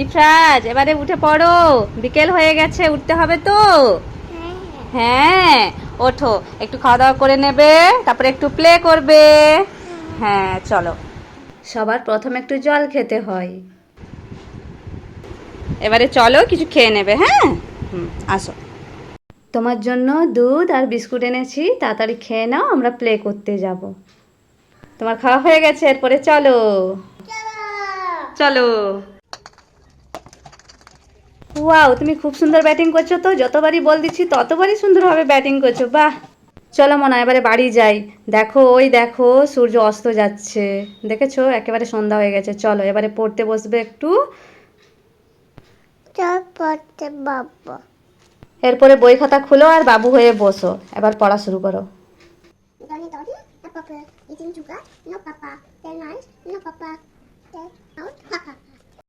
ইফরাজ এবারে উঠে পড়ো, বিকেল হয়ে গেছে, উঠতে হবে তো। হ্যাঁ, ওঠো, একটু খাওয়া দাওয়া করে নেবে, তারপরে একটু প্লে করবে। হ্যাঁ চলো, সবার প্রথমে একটু জল খেতে হয়। এবারে চলো কিছু খেয়ে নেবে। হ্যাঁ, আসো। তোমার জন্য দুধ আর বিস্কুট এনেছি, তাড়াতাড়ি খেয়ে নাও, আমরা প্লে করতে যাব। তোমার খাওয়া হয়ে গেছে, এরপরে চলো চলো। ওয়াও, তুমি খুব সুন্দর ব্যাটিং করছো তো, যতবারই বল দিচ্ছি ততবারই সুন্দরভাবে ব্যাটিং করছো, বাহ। চলো মনা, এবারে বাড়ি যাই। দেখো ওই দেখো সূর্য অস্ত যাচ্ছে, দেখেছো একেবারে সন্ধ্যা হয়ে গেছে। চলো এবারে পড়তে বসবে একটু। চল পড়তে বাবা। এরপরে বই খাতা খুলো আর বাবু হয়ে বসো, এবার পড়া শুরু করো। Donny Donny, a papa eating sugar, no papa. They're nice, no papa. They're out, papa.